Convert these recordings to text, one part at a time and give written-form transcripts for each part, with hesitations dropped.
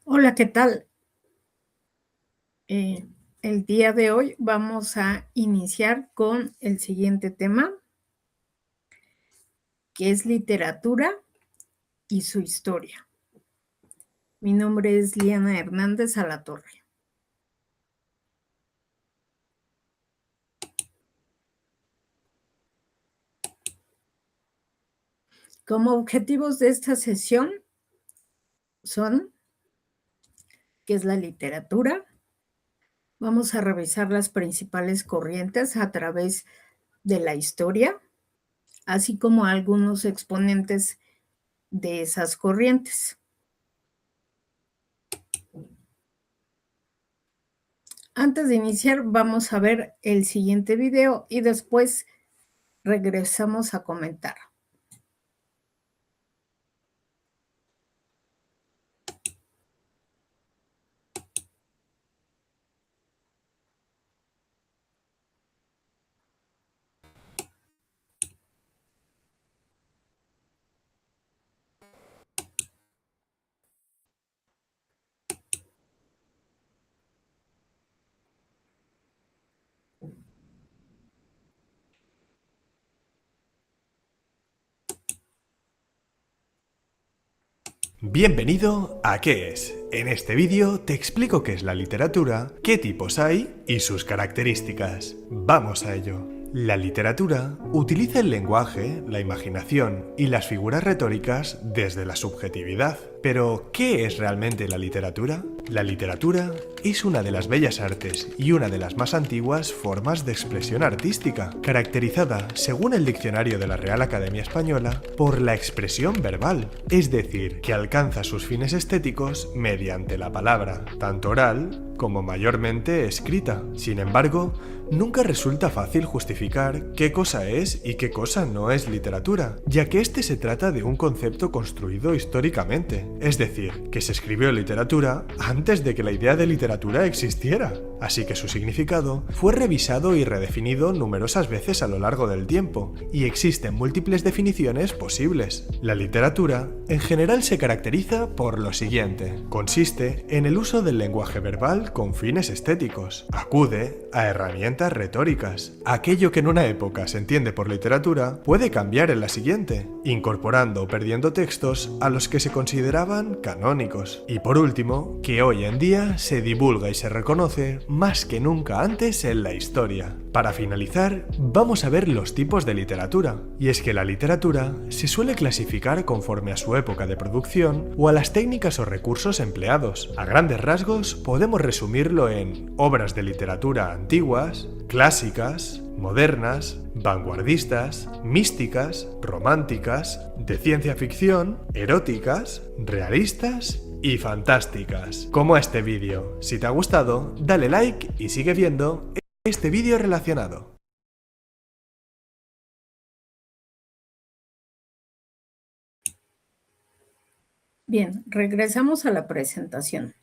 Hola, ¿qué tal? Eh, el día de hoy vamos a iniciar con el siguiente tema, que es literatura y su historia. Mi nombre es Liana Hernández Alatorre. Como objetivos de esta sesión son, ¿qué es la literatura? Vamos a revisar las principales corrientes a través de la historia, así como algunos exponentes de esas corrientes. Antes de iniciar, vamos a ver el siguiente video y después regresamos a comentar. Bienvenido a ¿Qué es? En este vídeo te explico qué es la literatura, qué tipos hay y sus características. Vamos a ello. La literatura utiliza el lenguaje, la imaginación y las figuras retóricas desde la subjetividad. Pero, ¿qué es realmente la literatura? La literatura es una de las bellas artes y una de las más antiguas formas de expresión artística, caracterizada, según el diccionario de la Real Academia Española, por la expresión verbal, es decir, que alcanza sus fines estéticos mediante la palabra, tanto oral como mayormente escrita. Sin embargo, nunca resulta fácil justificar qué cosa es y qué cosa no es literatura, ya que este se trata de un concepto construido históricamente, es decir, que se escribió literatura antes de que la idea de literatura existiera, así que su significado fue revisado y redefinido numerosas veces a lo largo del tiempo, y existen múltiples definiciones posibles. La literatura, en general, se caracteriza por lo siguiente: consiste en el uso del lenguaje verbal con fines estéticos, acude a herramientas retóricas. Aquello que en una época se entiende por literatura puede cambiar en la siguiente, incorporando o perdiendo textos a los que se consideraban canónicos. Y por último, que hoy en día se divulga y se reconoce más que nunca antes en la historia. Para finalizar, vamos a ver los tipos de literatura. Y es que la literatura se suele clasificar conforme a su época de producción o a las técnicas o recursos empleados. A grandes rasgos, podemos resumirlo en obras de literatura antiguas, clásicas, modernas, vanguardistas, místicas, románticas, de ciencia ficción, eróticas, realistas y fantásticas. Como este vídeo. Si te ha gustado, dale like y sigue viendo este vídeo relacionado. Bien, regresamos a la presentación.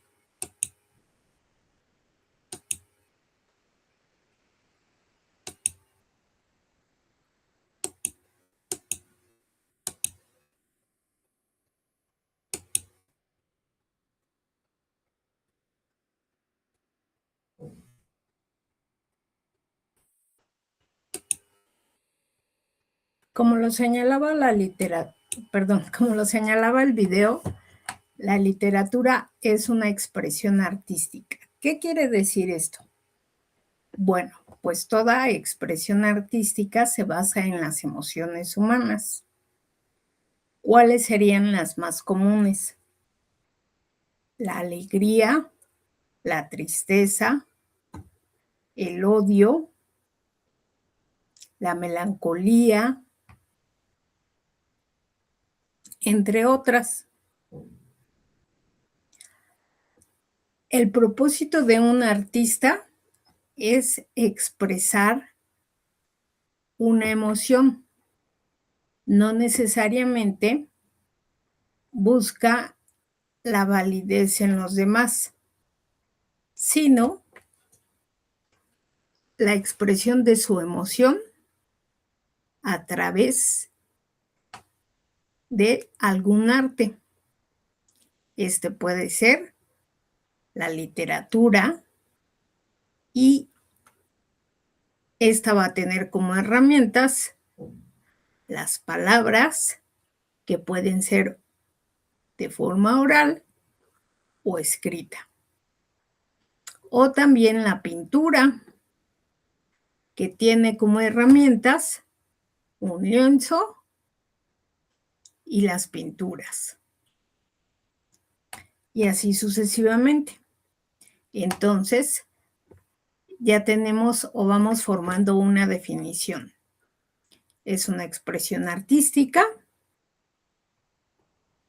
Como lo señalaba como lo señalaba el video, la literatura es una expresión artística. ¿Qué quiere decir esto? Bueno, pues toda expresión artística se basa en las emociones humanas. ¿Cuáles serían las más comunes? La alegría, la tristeza, el odio, la melancolía, entre otras. El propósito de un artista es expresar una emoción, no necesariamente busca la validez en los demás, sino la expresión de su emoción a través de algún arte. Este puede ser la literatura, y esta va a tener como herramientas las palabras, que pueden ser de forma oral o escrita. O también la pintura, que tiene como herramientas un lienzo y las pinturas. Y así sucesivamente. Entonces, ya tenemos o vamos formando una definición. Es una expresión artística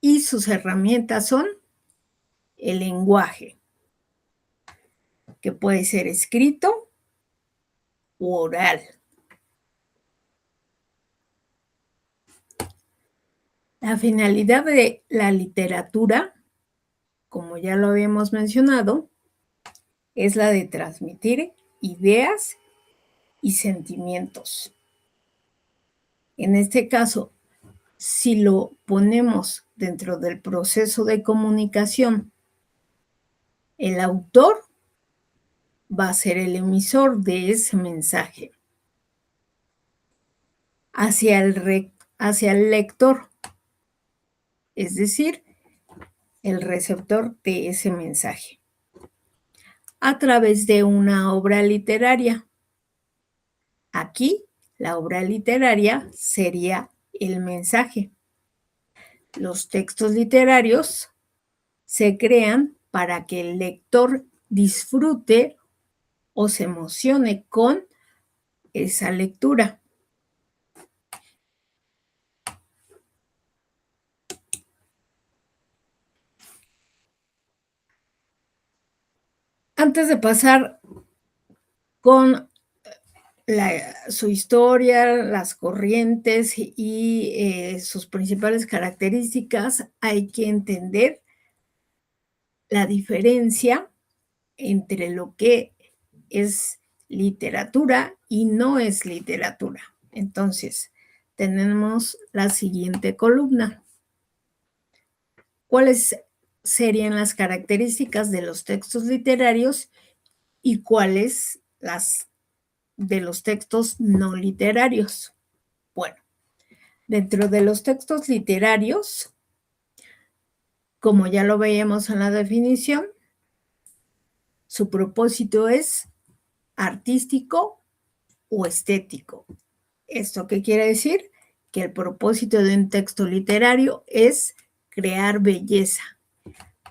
y sus herramientas son el lenguaje, que puede ser escrito u oral. La finalidad de la literatura, como ya lo habíamos mencionado, es la de transmitir ideas y sentimientos. En este caso, si lo ponemos dentro del proceso de comunicación, el autor va a ser el emisor de ese mensaje hacia el lector, es decir, el receptor de ese mensaje, a través de una obra literaria. Aquí, la obra literaria sería el mensaje. Los textos literarios se crean para que el lector disfrute o se emocione con esa lectura. Antes de pasar con su historia, las corrientes y sus principales características, hay que entender la diferencia entre lo que es literatura y no es literatura. Entonces, tenemos la siguiente columna. ¿Cuáles serían las características de los textos literarios y cuáles las de los textos no literarios? Bueno, dentro de los textos literarios, como ya lo veíamos en la definición, su propósito es artístico o estético. ¿Esto qué quiere decir? Que el propósito de un texto literario es crear belleza,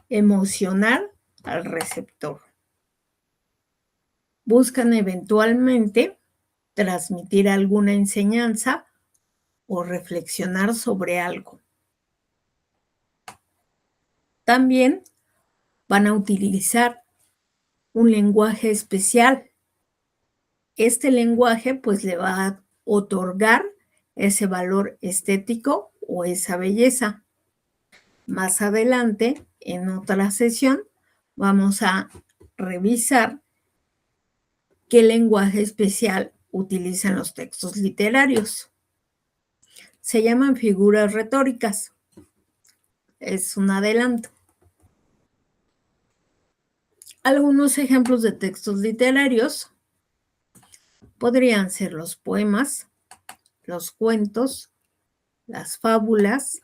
emocionar al receptor. Buscan eventualmente transmitir alguna enseñanza o reflexionar sobre algo. También van a utilizar un lenguaje especial. Este lenguaje pues le va a otorgar ese valor estético o esa belleza. Más adelante, en otra sesión, vamos a revisar qué lenguaje especial utilizan los textos literarios. Se llaman figuras retóricas. Es un adelanto. Algunos ejemplos de textos literarios podrían ser los poemas, los cuentos, las fábulas,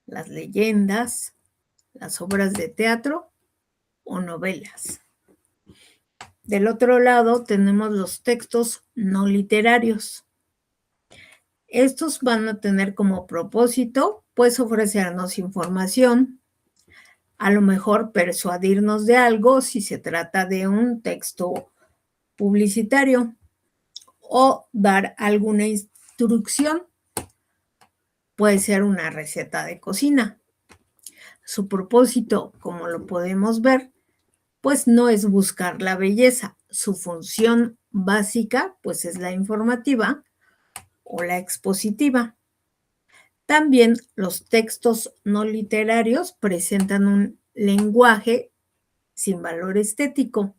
las leyendas, las obras de teatro o novelas. Del otro lado tenemos los textos no literarios. Estos van a tener como propósito, pues, ofrecernos información, a lo mejor persuadirnos de algo si se trata de un texto publicitario o dar alguna instrucción. Puede ser una receta de cocina. Su propósito, como lo podemos ver, pues no es buscar la belleza. Su función básica, pues es la informativa o la expositiva. También los textos no literarios presentan un lenguaje sin valor estético,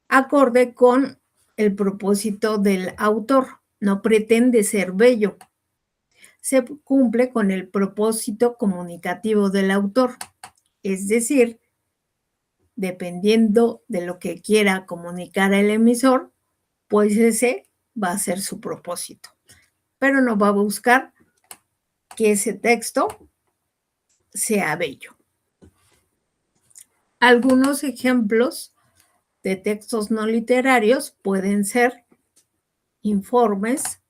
acorde con el propósito del autor. No pretende ser bello. Se cumple con el propósito comunicativo del autor, es decir, dependiendo de lo que quiera comunicar el emisor, pues ese va a ser su propósito. Pero no va a buscar que ese texto sea bello. Algunos ejemplos de textos no literarios pueden ser informes,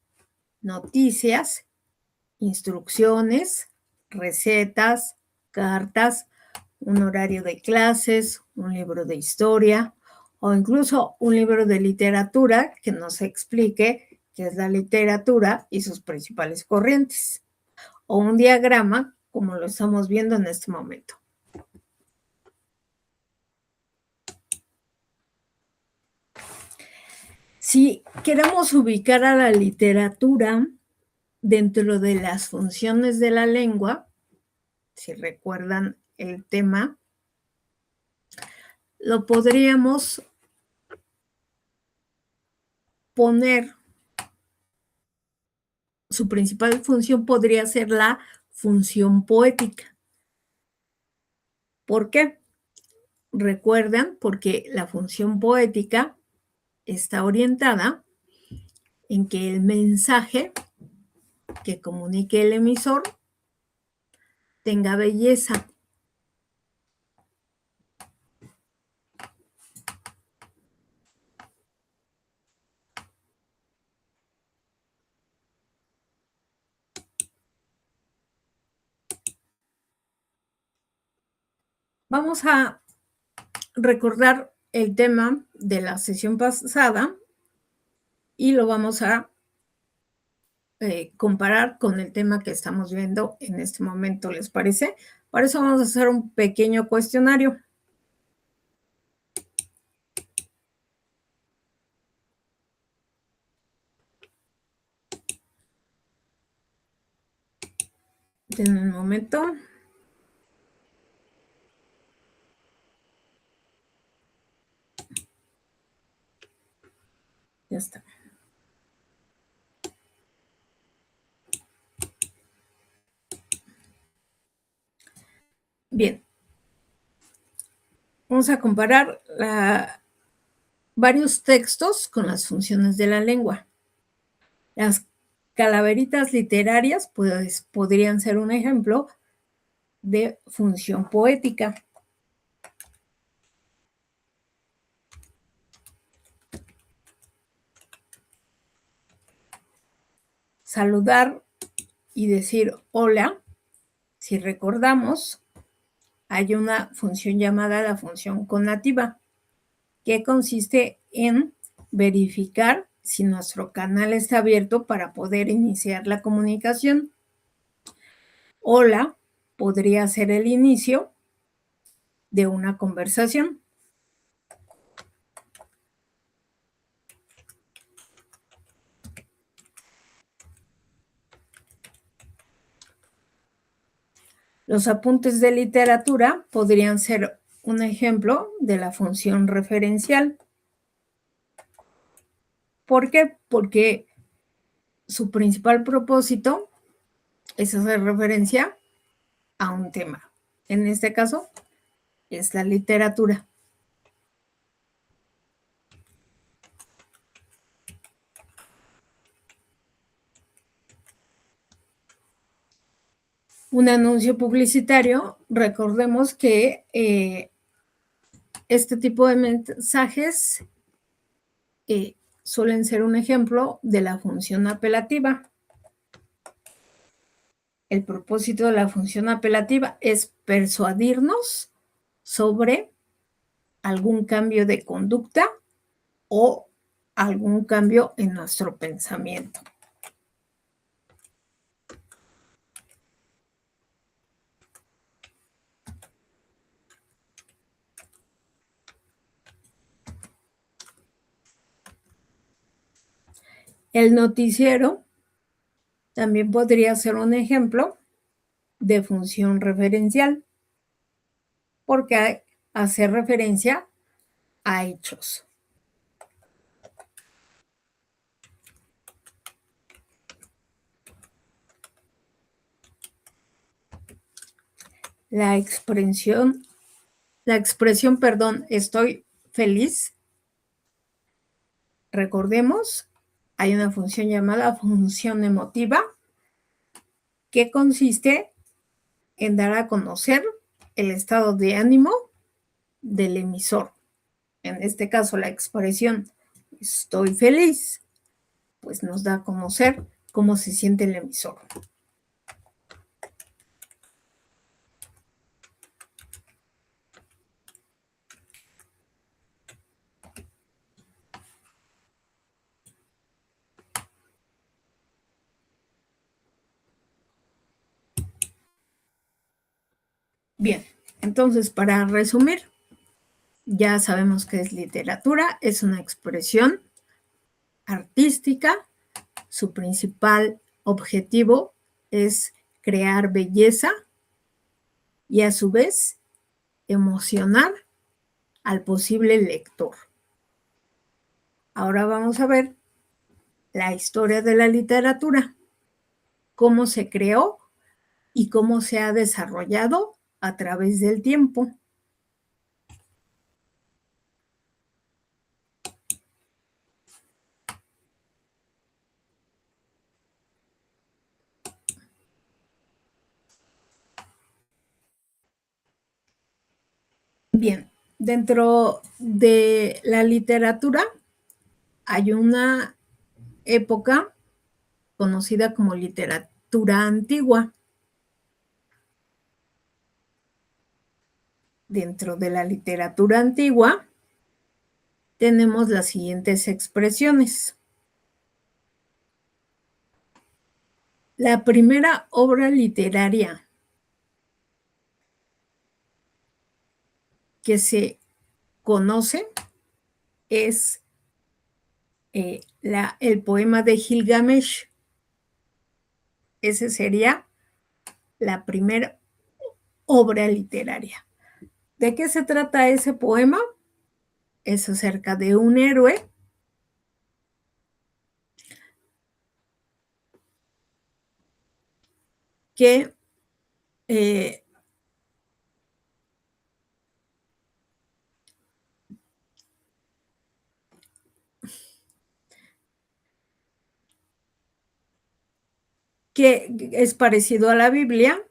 noticias, instrucciones, recetas, cartas, un horario de clases, un libro de historia o incluso un libro de literatura que nos explique qué es la literatura y sus principales corrientes, o un diagrama como lo estamos viendo en este momento. Si queremos ubicar a la literatura dentro de las funciones de la lengua, si recuerdan el tema, lo podríamos poner, su principal función podría ser la función poética. ¿Por qué? Recuerdan, porque la función poética está orientada en que el mensaje que comunique el emisor tenga belleza. Vamos a recordar el tema de la sesión pasada y lo vamos a comparar con el tema que estamos viendo en este momento, ¿les parece? Para eso vamos a hacer un pequeño cuestionario. Denme un momento. Ya está. Bien. Vamos a comparar varios textos con las funciones de la lengua. Las calaveritas literarias pues, podrían ser un ejemplo de función poética. Saludar y decir hola, si recordamos, hay una función llamada la función conativa, que consiste en verificar si nuestro canal está abierto para poder iniciar la comunicación. Hola podría ser el inicio de una conversación. Los apuntes de literatura podrían ser un ejemplo de la función referencial. ¿Por qué? Porque su principal propósito es hacer referencia a un tema. En este caso, es la literatura. Un anuncio publicitario, recordemos que este tipo de mensajes suelen ser un ejemplo de la función apelativa. El propósito de la función apelativa es persuadirnos sobre algún cambio de conducta o algún cambio en nuestro pensamiento. El noticiero también podría ser un ejemplo de función referencial, porque hace referencia a hechos. La expresión La expresión, perdón, estoy feliz, recordemos, hay una función llamada función emotiva que consiste en dar a conocer el estado de ánimo del emisor. En este caso, la expresión estoy feliz, pues nos da a conocer cómo se siente el emisor. Bien, entonces para resumir, ya sabemos que es literatura, es una expresión artística, su principal objetivo es crear belleza y a su vez emocionar al posible lector. Ahora vamos a ver la historia de la literatura, cómo se creó y cómo se ha desarrollado a través del tiempo. Bien, dentro de la literatura hay una época conocida como literatura antigua. Dentro de la literatura antigua tenemos las siguientes expresiones. La primera obra literaria que se conoce es el poema de Gilgamesh. Esa sería la primera obra literaria. ¿De qué se trata ese poema? Es acerca de un héroe que es parecido a la Biblia,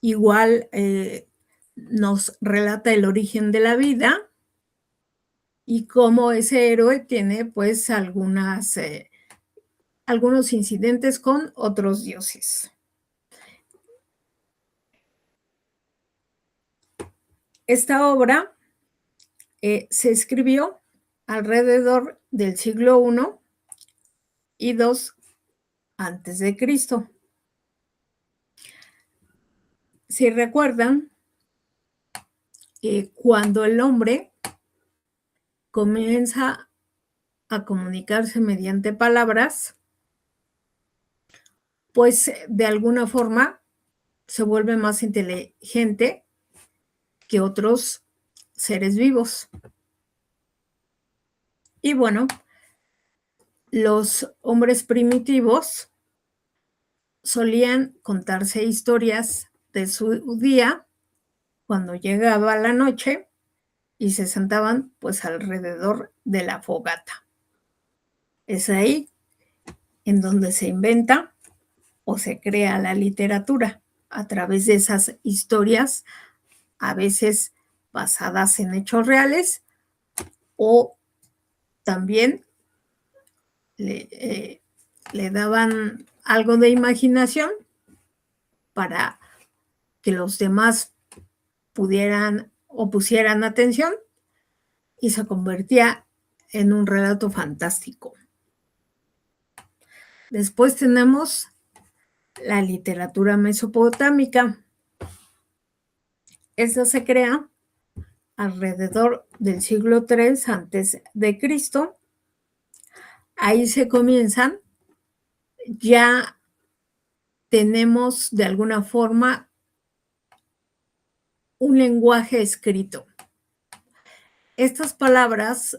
igual nos relata el origen de la vida y cómo ese héroe tiene pues algunos incidentes con otros dioses. Esta obra se escribió alrededor del siglo I y II antes de Cristo. Si recuerdan, cuando el hombre comienza a comunicarse mediante palabras, pues de alguna forma se vuelve más inteligente que otros seres vivos. Y bueno, los hombres primitivos solían contarse historias de su día cuando llegaba la noche y se sentaban pues alrededor de la fogata. Es ahí en donde se inventa o se crea la literatura a través de esas historias, a veces basadas en hechos reales o también le daban algo de imaginación para que los demás pudieran o pusieran atención y se convertía en un relato fantástico. Después tenemos la literatura mesopotámica. Esta se crea alrededor del siglo III antes de Cristo. Ahí se comienzan, ya tenemos de alguna forma un lenguaje escrito. Estas palabras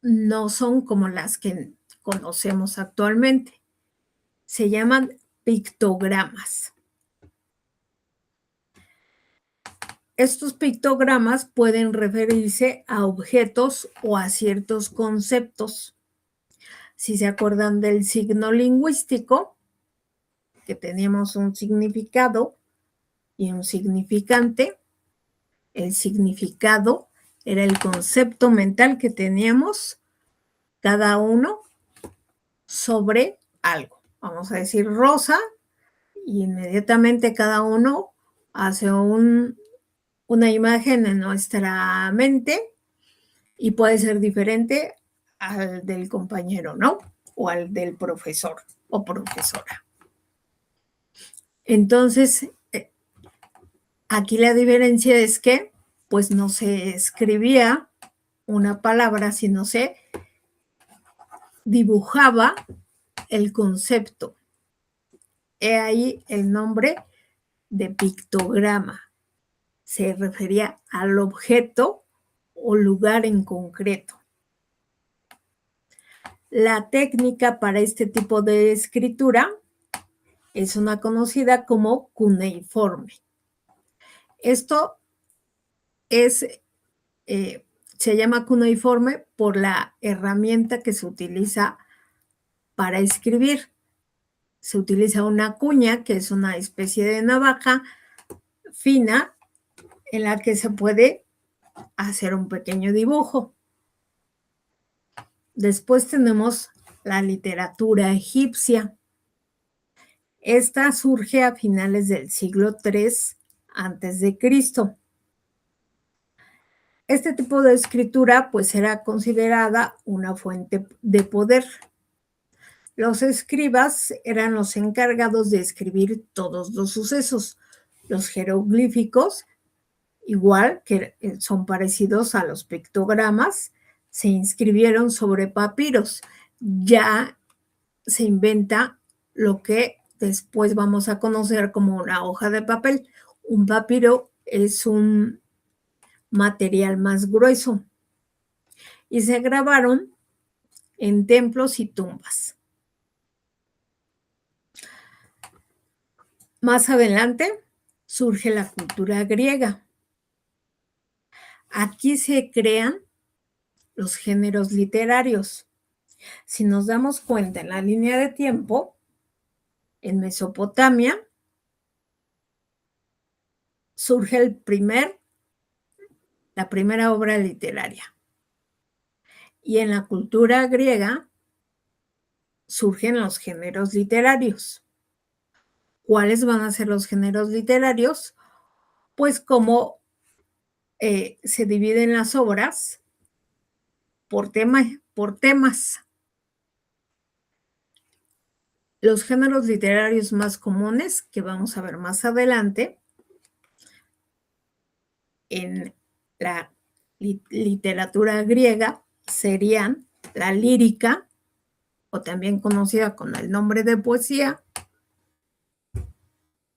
no son como las que conocemos actualmente. Se llaman pictogramas. Estos pictogramas pueden referirse a objetos o a ciertos conceptos. Si se acuerdan del signo lingüístico, que teníamos un significado y un significante, el significado era el concepto mental que teníamos cada uno sobre algo. Vamos a decir rosa y inmediatamente cada uno hace una imagen en nuestra mente y puede ser diferente al del compañero, ¿no? O al del profesor o profesora. Entonces, aquí la diferencia es que, pues no se escribía una palabra, sino se dibujaba el concepto. He ahí el nombre de pictograma. Se refería al objeto o lugar en concreto. La técnica para este tipo de escritura es una conocida como cuneiforme. Esto se llama cuneiforme por la herramienta que se utiliza para escribir. Se utiliza una cuña, que es una especie de navaja fina en la que se puede hacer un pequeño dibujo. Después tenemos la literatura egipcia. Esta surge a finales del siglo III a.C. Este tipo de escritura pues era considerada una fuente de poder. Los escribas eran los encargados de escribir todos los sucesos. Los jeroglíficos, igual que son parecidos a los pictogramas, se inscribieron sobre papiros. Ya se inventa lo que después vamos a conocer como una hoja de papel. Un papiro es un material más grueso y se grabaron en templos y tumbas. Más adelante surge la cultura griega. Aquí se crean los géneros literarios. Si nos damos cuenta en la línea de tiempo, en Mesopotamia surge la primera obra literaria. Y en la cultura griega surgen los géneros literarios. ¿Cuáles van a ser los géneros literarios? Pues como se dividen las obras por temas. Los géneros literarios más comunes que vamos a ver más adelante en la literatura griega serían la lírica, o también conocida con el nombre de poesía,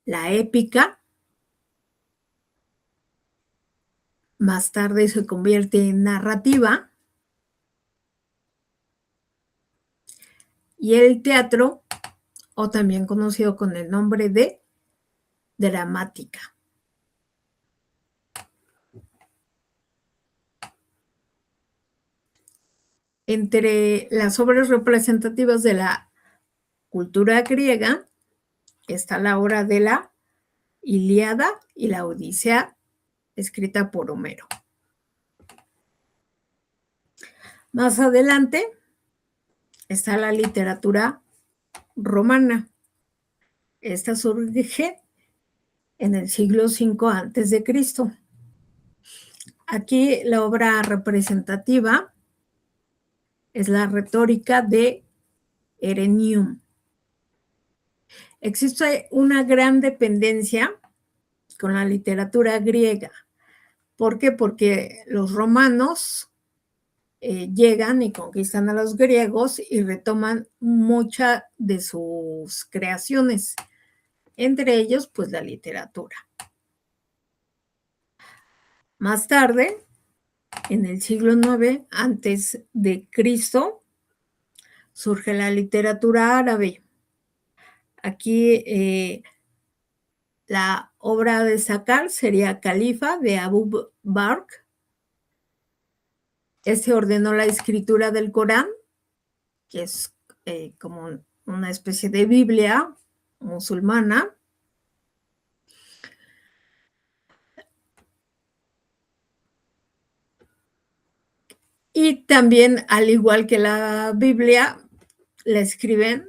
la épica, más tarde se convierte en narrativa, y el teatro, o también conocido con el nombre de dramática. Entre las obras representativas de la cultura griega está la obra de la Ilíada y la Odisea, escrita por Homero. Más adelante está la literatura romana. Esta surge en el siglo V a.C. Aquí la obra representativa es la retórica de Herenium. Existe una gran dependencia con la literatura griega. ¿Por qué? Porque los romanos llegan y conquistan a los griegos y retoman muchas de sus creaciones, entre ellos, pues, la literatura. Más tarde, en el siglo IX a.C., surge la literatura árabe. Aquí La obra a destacar sería Califa de Abu Bakr. Este ordenó la escritura del Corán, que es como una especie de Biblia musulmana. Y también, al igual que la Biblia, la escriben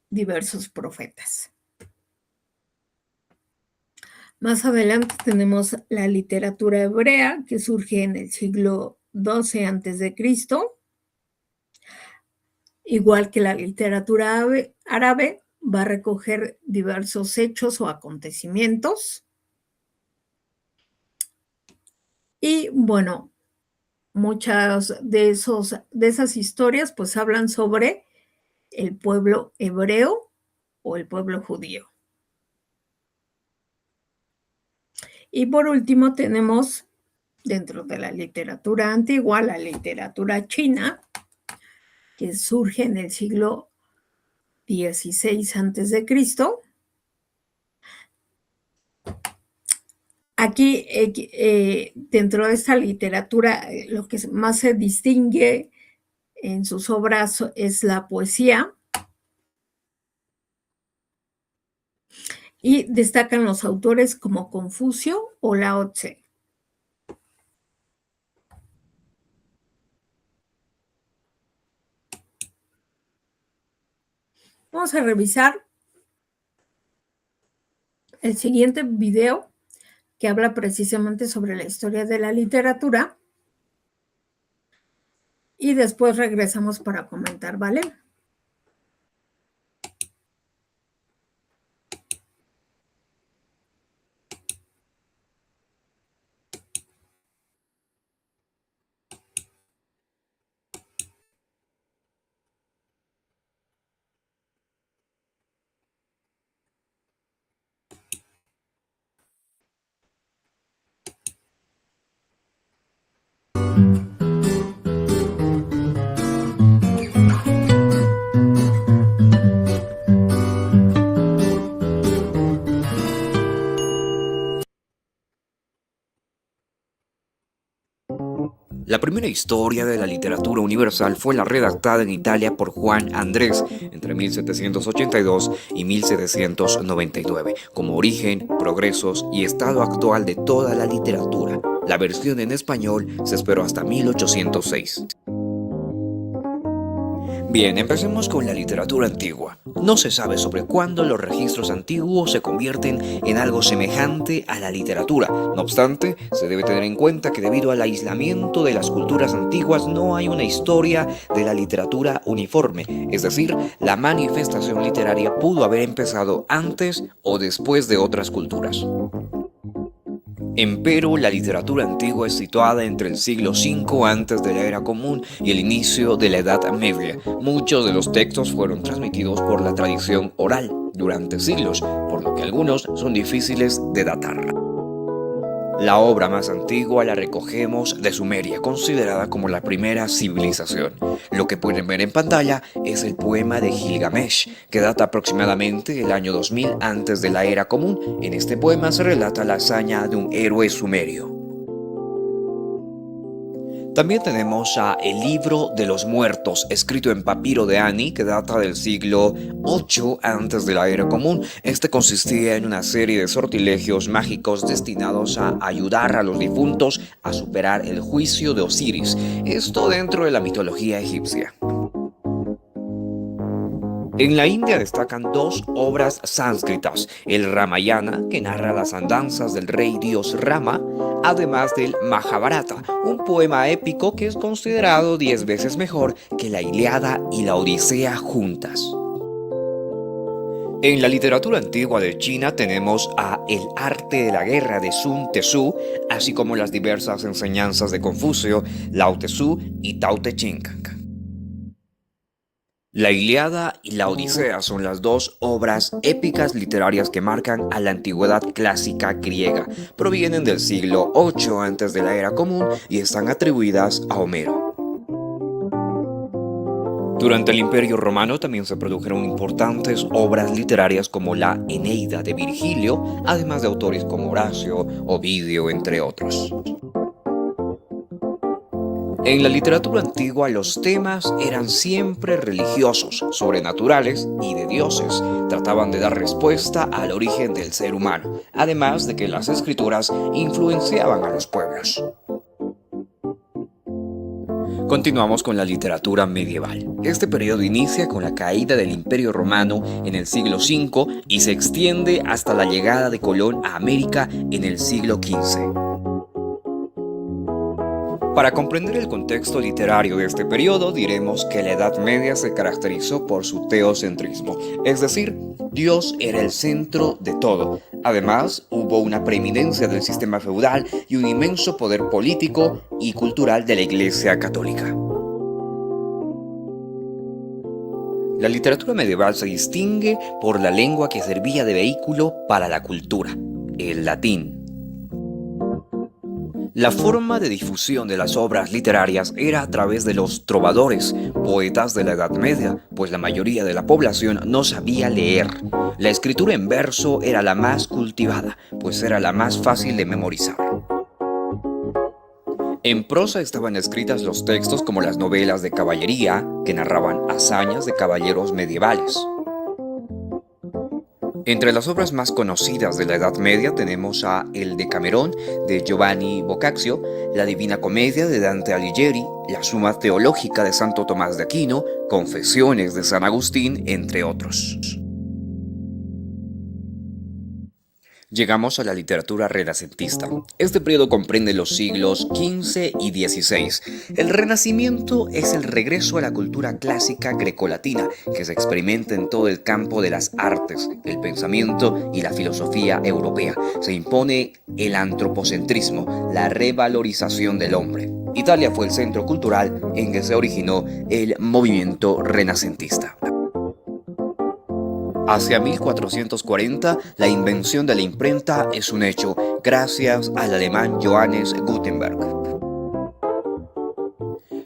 diversos profetas. Más adelante tenemos la literatura hebrea, que surge en el siglo XII a.C., igual que la literatura árabe, va a recoger diversos hechos o acontecimientos. Y bueno, muchas de esas historias pues hablan sobre el pueblo hebreo o el pueblo judío. Y por último tenemos, dentro de la literatura antigua, la literatura china, que surge en el siglo XVI a.C. Aquí, dentro de esta literatura, lo que más se distingue en sus obras es la poesía, y destacan los autores como Confucio o Lao Tse. Vamos a revisar el siguiente video, que habla precisamente sobre la historia de la literatura, y después regresamos para comentar, ¿vale? La primera historia de la literatura universal fue la redactada en Italia por Juan Andrés entre 1782 y 1799, como origen, progresos y estado actual de toda la literatura. La versión en español se esperó hasta 1806. Bien, empecemos con la literatura antigua. No se sabe sobre cuándo los registros antiguos se convierten en algo semejante a la literatura. No obstante, se debe tener en cuenta que debido al aislamiento de las culturas antiguas no hay una historia de la literatura uniforme, es decir, la manifestación literaria pudo haber empezado antes o después de otras culturas. Empero, la literatura antigua es situada entre el siglo V antes de la Era Común y el inicio de la Edad Media. Muchos de los textos fueron transmitidos por la tradición oral durante siglos, por lo que algunos son difíciles de datar. La obra más antigua la recogemos de Sumeria, considerada como la primera civilización. Lo que pueden ver en pantalla es el poema de Gilgamesh, que data aproximadamente el año 2000 antes de la Era Común. En este poema se relata la hazaña de un héroe sumerio. También tenemos a El Libro de los Muertos, escrito en papiro de Ani, que data del siglo VIII antes de la Era Común. Este consistía en una serie de sortilegios mágicos destinados a ayudar a los difuntos a superar el juicio de Osiris. Esto dentro de la mitología egipcia. En la India destacan dos obras sánscritas, el Ramayana, que narra las andanzas del rey dios Rama, además del Mahabharata, un poema épico que es considerado 10 veces mejor que la Ilíada y la Odisea juntas. En la literatura antigua de China tenemos a El arte de la guerra de Sun Tzu, así como las diversas enseñanzas de Confucio, Lao Tzu y Tao Te Ching. La Ilíada y la Odisea son las dos obras épicas literarias que marcan a la antigüedad clásica griega. Provienen del siglo VIII antes de la Era Común y están atribuidas a Homero. Durante el Imperio Romano también se produjeron importantes obras literarias como la Eneida de Virgilio, además de autores como Horacio, Ovidio, entre otros. En la literatura antigua los temas eran siempre religiosos, sobrenaturales y de dioses. Trataban de dar respuesta al origen del ser humano, además de que las escrituras influenciaban a los pueblos. Continuamos con la literatura medieval. Este periodo inicia con la caída del Imperio Romano en el siglo V y se extiende hasta la llegada de Colón a América en el siglo XV. Para comprender el contexto literario de este periodo, diremos que la Edad Media se caracterizó por su teocentrismo, es decir, Dios era el centro de todo. Además, hubo una preeminencia del sistema feudal y un inmenso poder político y cultural de la Iglesia Católica. La literatura medieval se distingue por la lengua que servía de vehículo para la cultura, el latín. La forma de difusión de las obras literarias era a través de los trovadores, poetas de la Edad Media, pues la mayoría de la población no sabía leer. La escritura en verso era la más cultivada, pues era la más fácil de memorizar. En prosa estaban escritas los textos como las novelas de caballería, que narraban hazañas de caballeros medievales. Entre las obras más conocidas de la Edad Media tenemos a El Decamerón de Giovanni Boccaccio, la Divina Comedia de Dante Alighieri, la Suma Teológica de Santo Tomás de Aquino, Confesiones de San Agustín, entre otros. Llegamos a la literatura renacentista. Este periodo comprende los siglos XV y XVI. El Renacimiento es el regreso a la cultura clásica grecolatina que se experimenta en todo el campo de las artes, el pensamiento y la filosofía europea. Se impone el antropocentrismo, la revalorización del hombre. Italia fue el centro cultural en que se originó el movimiento renacentista. Hacia 1440, la invención de la imprenta es un hecho, gracias al alemán Johannes Gutenberg.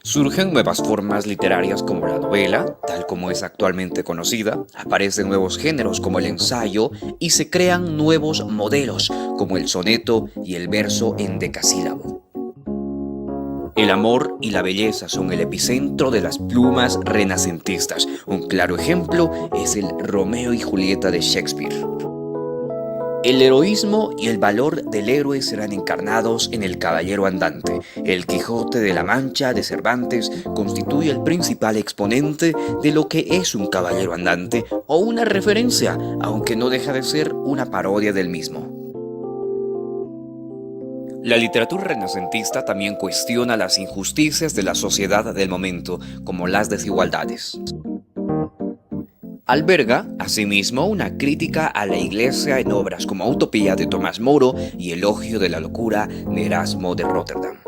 Surgen nuevas formas literarias como la novela, tal como es actualmente conocida, aparecen nuevos géneros como el ensayo y se crean nuevos modelos como el soneto y el verso endecasílabo. El amor y la belleza son el epicentro de las plumas renacentistas. Un claro ejemplo es el Romeo y Julieta de Shakespeare. El heroísmo y el valor del héroe serán encarnados en El Caballero Andante. El Quijote de la Mancha de Cervantes constituye el principal exponente de lo que es un caballero andante o una referencia, aunque no deja de ser una parodia del mismo. La literatura renacentista también cuestiona las injusticias de la sociedad del momento, como las desigualdades. Alberga, asimismo, una crítica a la Iglesia en obras como Utopía de Tomás Moro y Elogio de la Locura de Erasmo de Róterdam.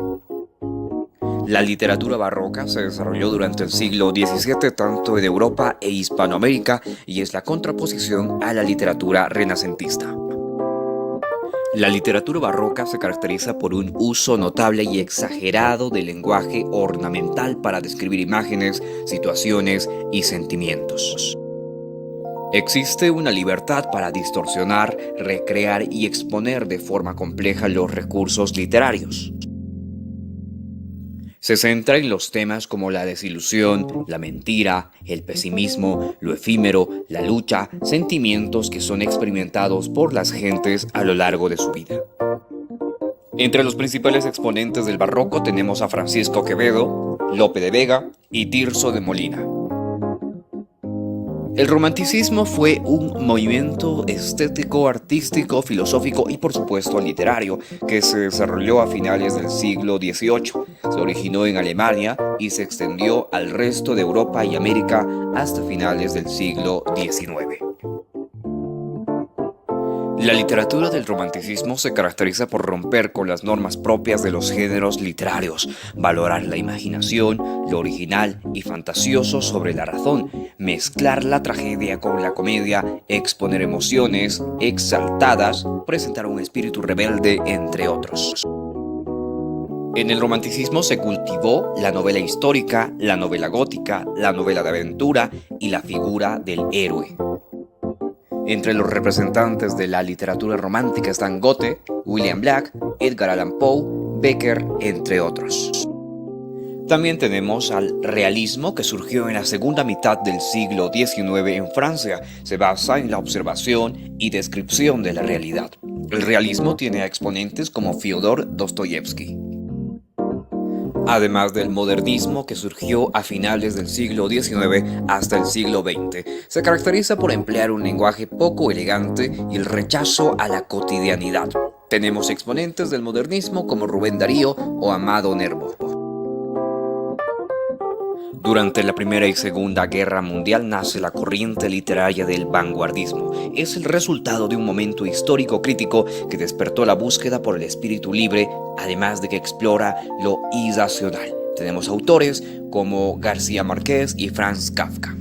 La literatura barroca se desarrolló durante el siglo XVII tanto en Europa e Hispanoamérica y es la contraposición a la literatura renacentista. La literatura barroca se caracteriza por un uso notable y exagerado del lenguaje ornamental para describir imágenes, situaciones y sentimientos. Existe una libertad para distorsionar, recrear y exponer de forma compleja los recursos literarios. Se centra en los temas como la desilusión, la mentira, el pesimismo, lo efímero, la lucha, sentimientos que son experimentados por las gentes a lo largo de su vida. Entre los principales exponentes del barroco tenemos a Francisco Quevedo, Lope de Vega y Tirso de Molina. El romanticismo fue un movimiento estético, artístico, filosófico y por supuesto literario que se desarrolló a finales del siglo XVIII. Se originó en Alemania y se extendió al resto de Europa y América hasta finales del siglo XIX. La literatura del romanticismo se caracteriza por romper con las normas propias de los géneros literarios, valorar la imaginación, lo original y fantasioso sobre la razón, mezclar la tragedia con la comedia, exponer emociones exaltadas, presentar un espíritu rebelde, entre otros. En el romanticismo se cultivó la novela histórica, la novela gótica, la novela de aventura y la figura del héroe. Entre los representantes de la literatura romántica están Goethe, William Blake, Edgar Allan Poe, Becker, entre otros. También tenemos al realismo, que surgió en la segunda mitad del siglo XIX en Francia. Se basa en la observación y descripción de la realidad. El realismo tiene a exponentes como Fyodor Dostoyevsky. Además del modernismo, que surgió a finales del siglo XIX hasta el siglo XX, se caracteriza por emplear un lenguaje poco elegante y el rechazo a la cotidianidad. Tenemos exponentes del modernismo como Rubén Darío o Amado Nervo. Durante la Primera y Segunda Guerra Mundial nace la corriente literaria del vanguardismo. Es el resultado de un momento histórico crítico que despertó la búsqueda por el espíritu libre, además de que explora lo irracional. Tenemos autores como García Márquez y Franz Kafka.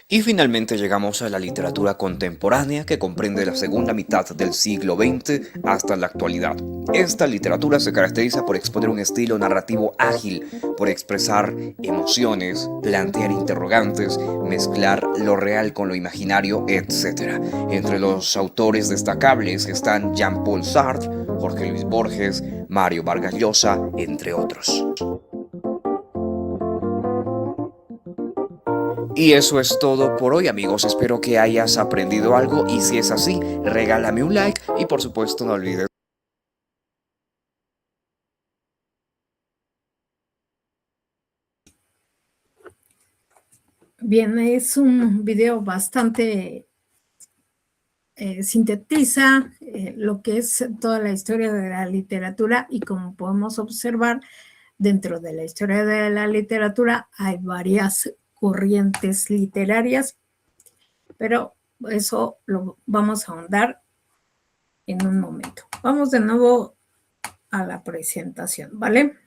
Y finalmente llegamos a la literatura contemporánea, que comprende la segunda mitad del siglo XX hasta la actualidad. Esta literatura se caracteriza por exponer un estilo narrativo ágil, por expresar emociones, plantear interrogantes, mezclar lo real con lo imaginario, etc. Entre los autores destacables están Jean-Paul Sartre, Jorge Luis Borges, Mario Vargas Llosa, entre otros. Y eso es todo por hoy, amigos. Espero que hayas aprendido algo, y si es así, regálame un like y por supuesto no olvides. Bien, es un video bastante sintetiza lo que es toda la historia de la literatura, y como podemos observar, dentro de la historia de la literatura hay varias corrientes literarias, pero eso lo vamos a ahondar en un momento. Vamos de nuevo a la presentación, ¿vale?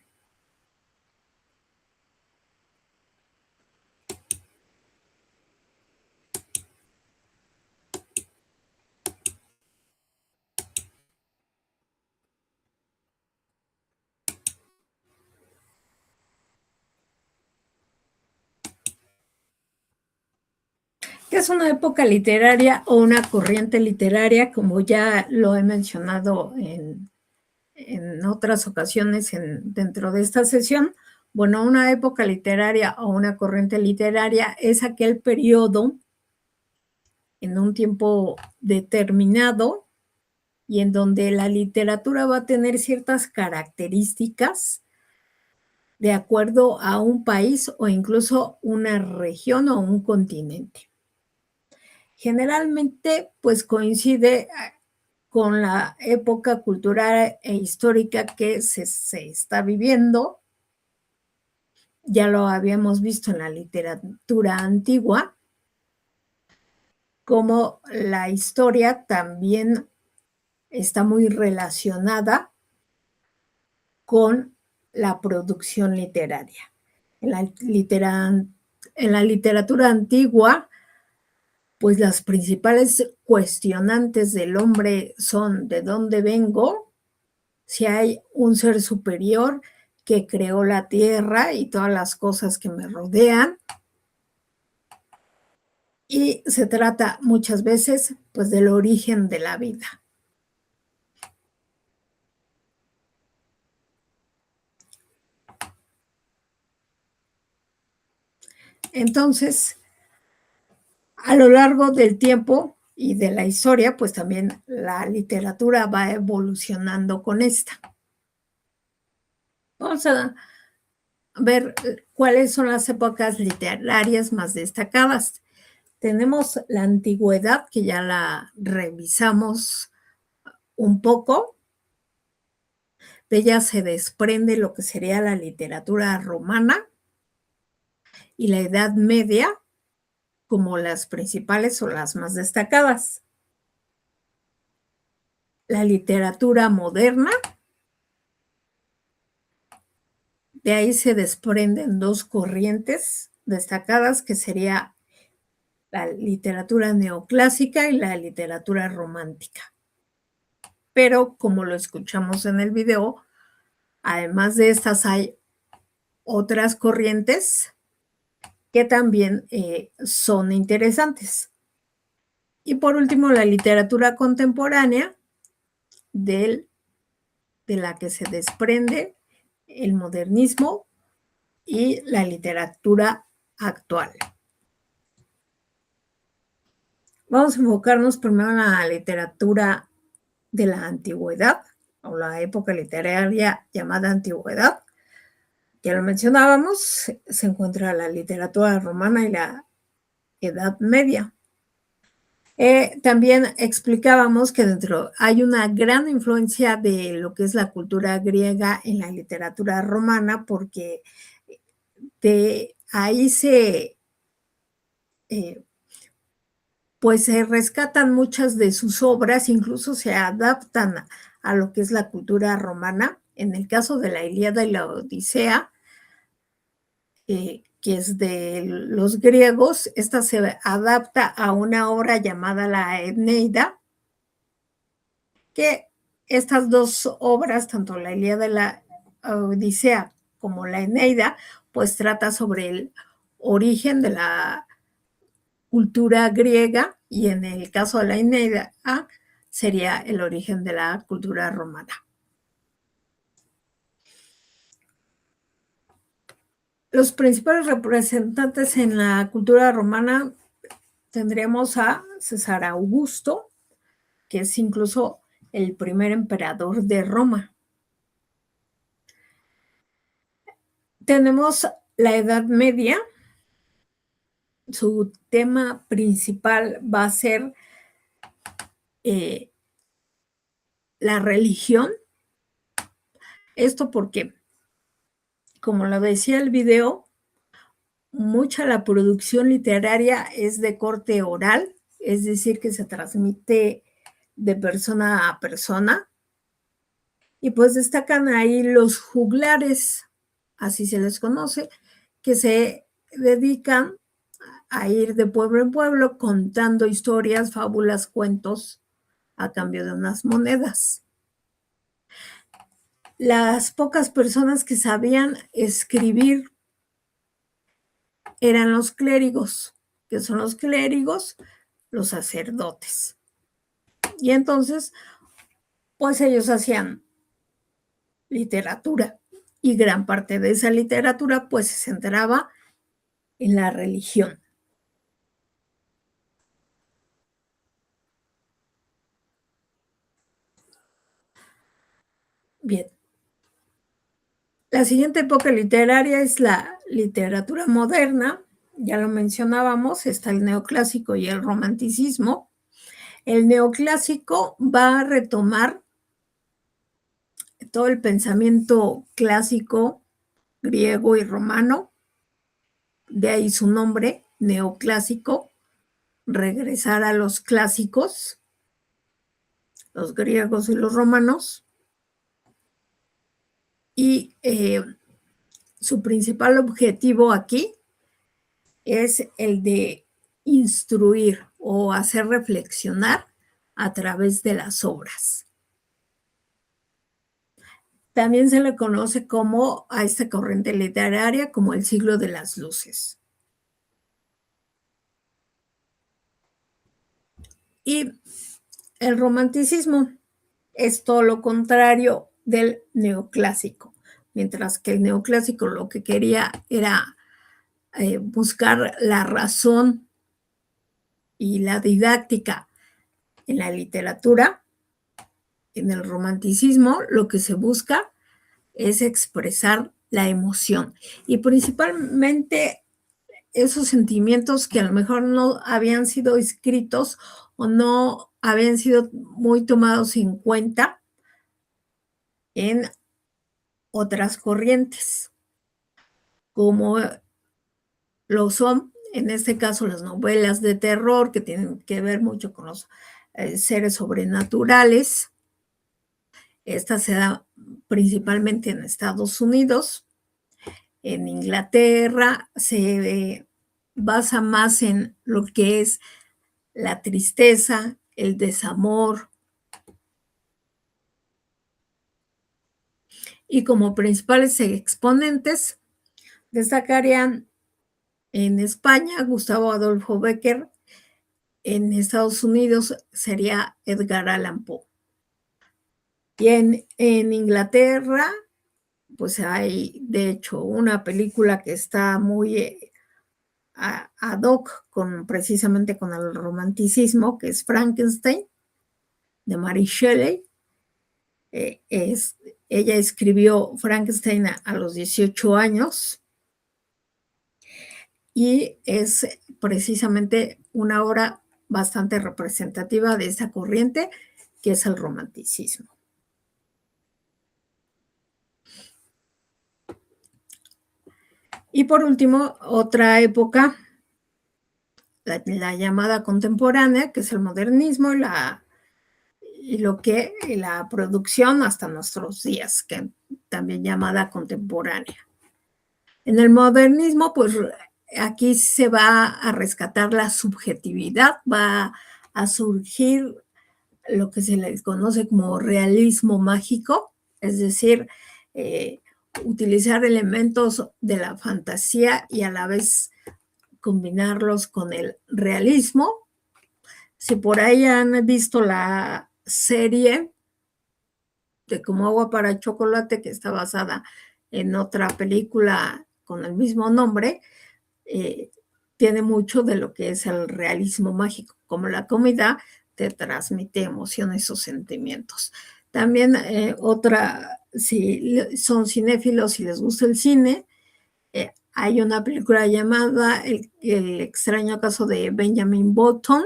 ¿Qué es una época literaria o una corriente literaria? Como ya lo he mencionado en otras ocasiones dentro de esta sesión, bueno, una época literaria o una corriente literaria es aquel periodo en un tiempo determinado y en donde la literatura va a tener ciertas características de acuerdo a un país o incluso una región o un continente. Generalmente, pues coincide con la época cultural e histórica que se está viviendo. Ya lo habíamos visto en la literatura antigua, como la historia también está muy relacionada con la producción literaria. En la literatura antigua, pues las principales cuestionantes del hombre son: ¿de dónde vengo? Si hay un ser superior que creó la tierra y todas las cosas que me rodean. Y se trata muchas veces, pues, del origen de la vida. Entonces, a lo largo del tiempo y de la historia, pues también la literatura va evolucionando con esta. Vamos a ver cuáles son las épocas literarias más destacadas. Tenemos la antigüedad, que ya la revisamos un poco. De ella se desprende lo que sería la literatura romana y la Edad Media como las principales o las más destacadas. La literatura moderna, de ahí se desprenden dos corrientes destacadas, que sería la literatura neoclásica y la literatura romántica. pero como lo escuchamos en el video, además de estas hay otras corrientes que también son interesantes. Y por último, la literatura contemporánea, de la que se desprende el modernismo y la literatura actual. Vamos a enfocarnos primero en la literatura de la antigüedad, o la época literaria llamada antigüedad. Ya lo mencionábamos, se encuentra la literatura romana y la Edad Media. También explicábamos que hay una gran influencia de lo que es la cultura griega en la literatura romana, porque de ahí pues se rescatan muchas de sus obras, incluso se adaptan a lo que es la cultura romana. En el caso de la Ilíada y la Odisea, que es de los griegos, esta se adapta a una obra llamada la Eneida, que estas dos obras, tanto la Ilíada y la Odisea como la Eneida, pues trata sobre el origen de la cultura griega, y en el caso de la Eneida sería el origen de la cultura romana. Los principales representantes en la cultura romana tendríamos a César Augusto, que es incluso el primer emperador de Roma. Tenemos la Edad Media. Su tema principal va a ser la religión. Esto porque, como lo decía el video, mucha la producción literaria es de corte oral, es decir, que se transmite de persona a persona. Y pues destacan ahí los juglares, así se les conoce, que se dedican a ir de pueblo en pueblo contando historias, fábulas, cuentos a cambio de unas monedas. Las pocas personas que sabían escribir eran los clérigos, que son los clérigos, los sacerdotes. Y entonces, pues ellos hacían literatura, y gran parte de esa literatura pues se centraba en la religión. Bien. La siguiente época literaria es la literatura moderna. Ya lo mencionábamos, está el neoclásico y el romanticismo. El neoclásico va a retomar todo el pensamiento clásico griego y romano, de ahí su nombre, neoclásico, regresar a los clásicos, los griegos y los romanos, y su principal objetivo aquí es el de instruir o hacer reflexionar a través de las obras. También se le conoce como a esta corriente literaria como el siglo de las luces. Y el romanticismo es todo lo contrario del neoclásico, mientras que el neoclásico lo que quería era buscar la razón y la didáctica en la literatura. En el romanticismo lo que se busca es expresar la emoción, y principalmente esos sentimientos que a lo mejor no habían sido escritos o no habían sido muy tomados en cuenta en otras corrientes, como lo son, en este caso, las novelas de terror, que tienen que ver mucho con los seres sobrenaturales. Esta se da principalmente en Estados Unidos. En Inglaterra se basa más en lo que es la tristeza, el desamor, Y como principales exponentes destacarían en España Gustavo Adolfo Bécquer, en Estados Unidos sería Edgar Allan Poe. Y en Inglaterra, pues hay de hecho una película que está muy ad hoc precisamente con el romanticismo, que es Frankenstein, de Mary Shelley. Ella escribió Frankenstein a los 18 años y es precisamente una obra bastante representativa de esta corriente que es el romanticismo. Y por último, otra época, la llamada contemporánea, que es el modernismo y la producción hasta nuestros días, que también llamada contemporánea. En el modernismo, pues aquí se va a rescatar la subjetividad, va a surgir lo que se les conoce como realismo mágico, es decir, utilizar elementos de la fantasía y a la vez combinarlos con el realismo. Si por ahí han visto la serie de Como agua para chocolate, que está basada en otra película con el mismo nombre, tiene mucho de lo que es el realismo mágico, como la comida te transmite emociones o sentimientos. También si son cinéfilos y les gusta el cine, hay una película llamada El extraño caso de Benjamin Button.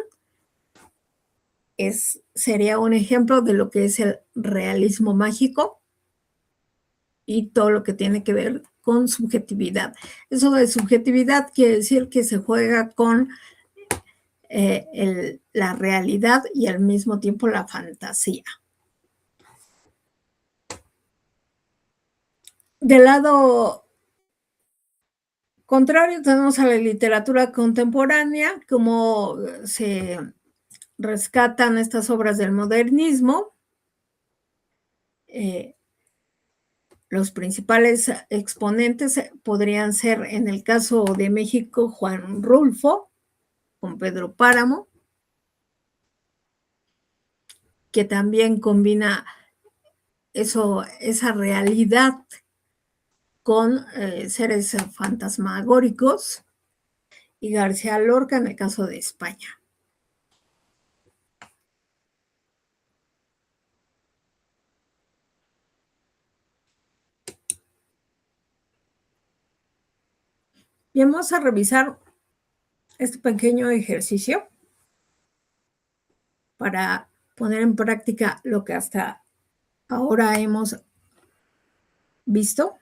Sería un ejemplo de lo que es el realismo mágico y todo lo que tiene que ver con subjetividad. Eso de subjetividad quiere decir que se juega con la realidad y al mismo tiempo la fantasía. Del lado contrario tenemos a la literatura contemporánea, como se rescatan estas obras del modernismo. Los principales exponentes podrían ser, en el caso de México, Juan Rulfo, con Pedro Páramo, que también combina esa realidad con seres fantasmagóricos, y García Lorca en el caso de España. Y vamos a revisar este pequeño ejercicio para poner en práctica lo que hasta ahora hemos visto.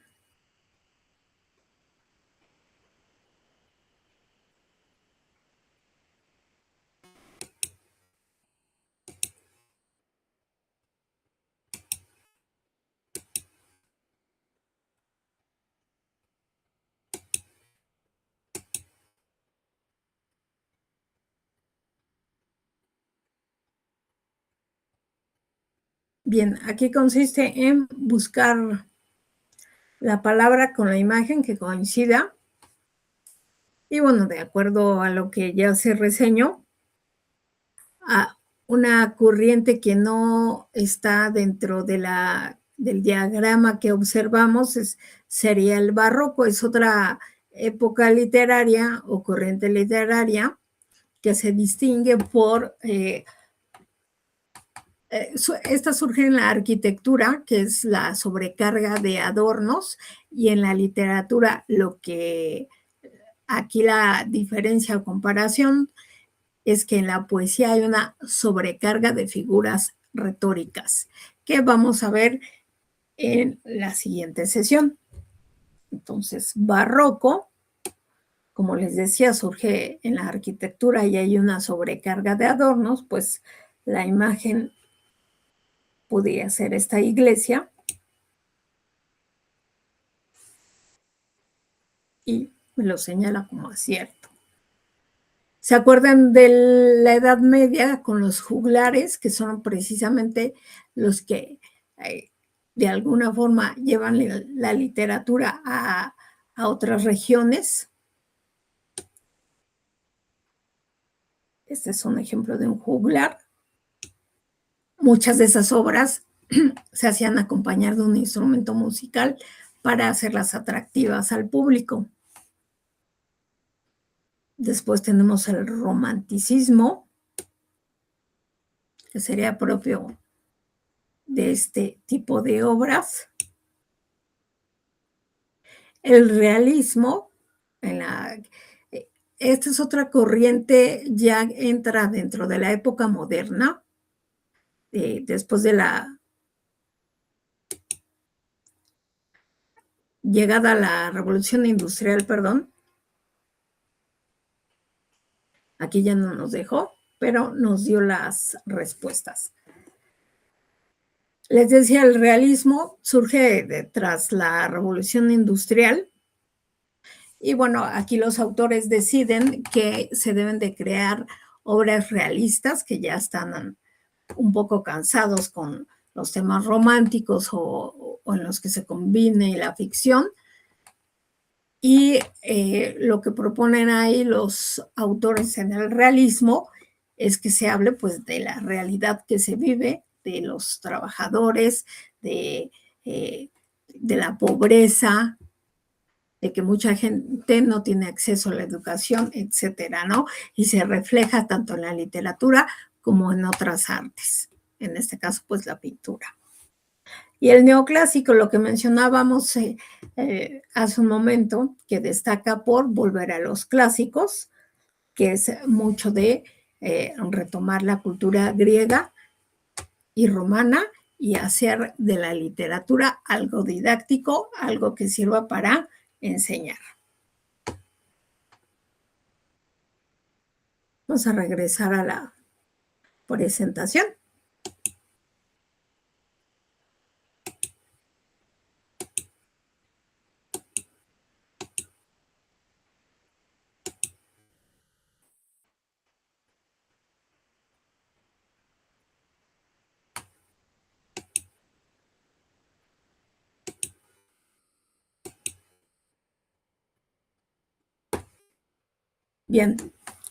Bien, aquí consiste en buscar la palabra con la imagen que coincida. Y bueno, de acuerdo a lo que ya se reseñó, a una corriente que no está dentro del diagrama que observamos sería el barroco. Es otra época literaria o corriente literaria que se distingue por esta surge en la arquitectura, que es la sobrecarga de adornos, y en la literatura lo que aquí la diferencia o comparación es que en la poesía hay una sobrecarga de figuras retóricas, que vamos a ver en la siguiente sesión. Entonces, barroco, como les decía, surge en la arquitectura y hay una sobrecarga de adornos, pues la imagen podría ser esta iglesia. Y me lo señala como acierto. ¿Se acuerdan de la Edad Media con los juglares, que son precisamente los que de alguna forma llevan la literatura a otras regiones. Este es un ejemplo de un juglar. Muchas de esas obras se hacían acompañar de un instrumento musical para hacerlas atractivas al público. Después tenemos el romanticismo, que sería propio de este tipo de obras. El realismo, esta es otra corriente, ya entra dentro de la época moderna, después de la llegada a la revolución industrial, perdón. Aquí ya no nos dejó, pero nos dio las respuestas. Les decía, el realismo surge tras la revolución industrial. Y bueno, aquí los autores deciden que se deben de crear obras realistas que ya están un poco cansados con los temas románticos o en los que se combine la ficción. Y lo que proponen ahí los autores en el realismo es que se hable pues de la realidad que se vive, de los trabajadores, de la pobreza, de que mucha gente no tiene acceso a la educación, etcétera, ¿no? Y se refleja tanto en la literatura como en otras artes, en este caso pues la pintura. Y el neoclásico, lo que mencionábamos hace un momento, que destaca por volver a los clásicos, que es mucho de retomar la cultura griega y romana y hacer de la literatura algo didáctico, algo que sirva para enseñar. Vamos a regresar a la presentación. Bien,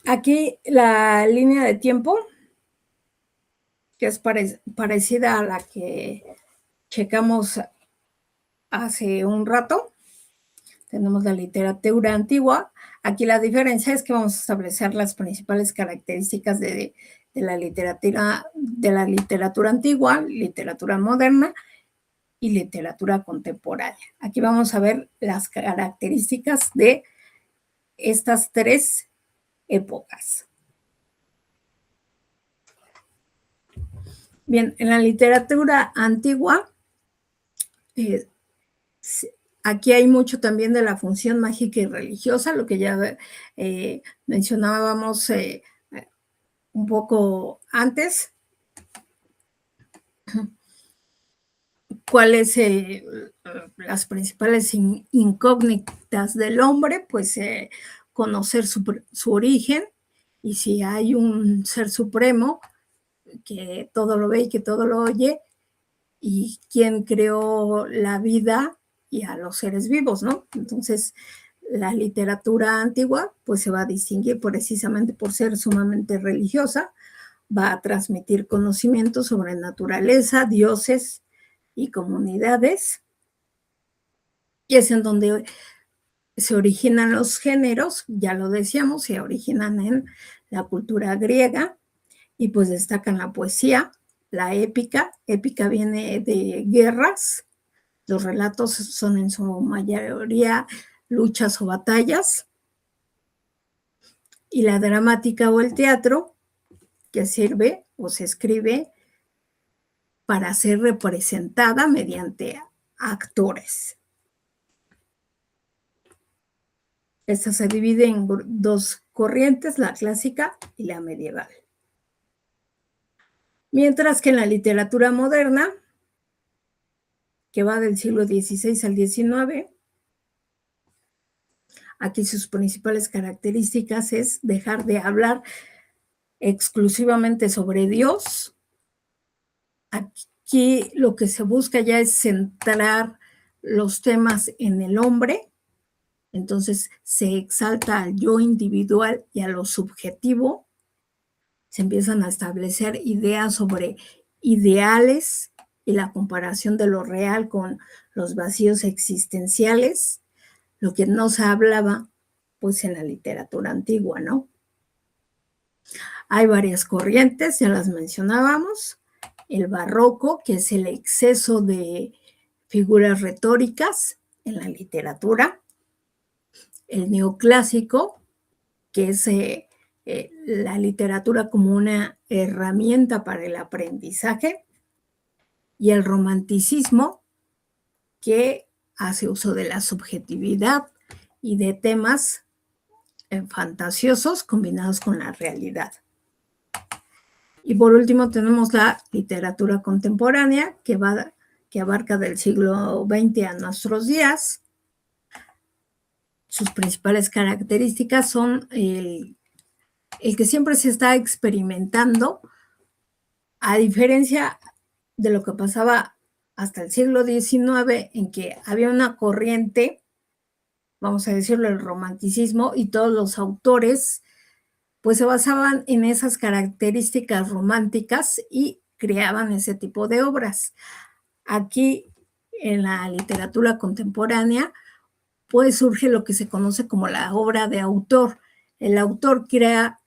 aquí la línea de tiempo, que es parecida a la que checamos hace un rato. Tenemos la literatura antigua. Aquí la diferencia es que vamos a establecer las principales características de la literatura antigua, literatura moderna y literatura contemporánea. Aquí vamos a ver las características de estas tres épocas. Bien, en la literatura antigua, aquí hay mucho también de la función mágica y religiosa, lo que ya mencionábamos un poco antes. ¿Cuáles las principales incógnitas del hombre? Pues conocer su origen, y si hay un ser supremo que todo lo ve y que todo lo oye, y quién creó la vida y a los seres vivos, ¿no? Entonces, la literatura antigua pues se va a distinguir precisamente por ser sumamente religiosa, va a transmitir conocimientos sobre naturaleza, dioses y comunidades, y es en donde se originan los géneros, ya lo decíamos, se originan en la cultura griega, y pues destacan la poesía, la épica viene de guerras, los relatos son en su mayoría luchas o batallas, y la dramática o el teatro, que sirve o se escribe para ser representada mediante actores. Esta se divide en dos corrientes, la clásica y la medieval. Mientras que en la literatura moderna, que va del siglo XVI al XIX, aquí sus principales características es dejar de hablar exclusivamente sobre Dios. Aquí Aquí lo que se busca ya es centrar los temas en el hombre, entonces se exalta al yo individual y a lo subjetivo, se empiezan a establecer ideas sobre ideales y la comparación de lo real con los vacíos existenciales, lo que no se hablaba pues en la literatura antigua, ¿no? Hay varias corrientes, ya las mencionábamos. El barroco, que es el exceso de figuras retóricas en la literatura. El neoclásico, que es la literatura como una herramienta para el aprendizaje. Y el romanticismo, que hace uso de la subjetividad y de temas fantasiosos combinados con la realidad. Y por último tenemos la literatura contemporánea, que abarca del siglo XX a nuestros días. Sus principales características son el que siempre se está experimentando, a diferencia de lo que pasaba hasta el siglo XIX, en que había una corriente, vamos a decirlo, el romanticismo, y todos los autores pues se basaban en esas características románticas y creaban ese tipo de obras. Aquí, en la literatura contemporánea, pues surge lo que se conoce como la obra de autor. El autor crea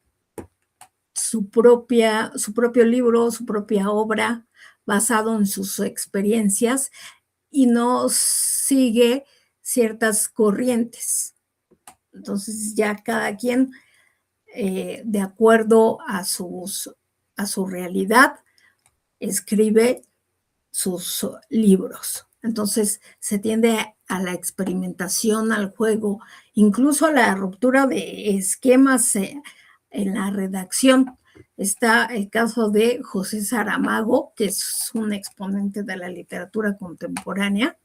su propio libro, su propia obra, basado en sus experiencias y no sigue ciertas corrientes. Entonces ya cada quien, de acuerdo a su realidad, escribe sus libros. Entonces se tiende a la experimentación, al juego, incluso a la ruptura de esquemas en la redacción. Está el caso de José Saramago, que es un exponente de la literatura contemporánea.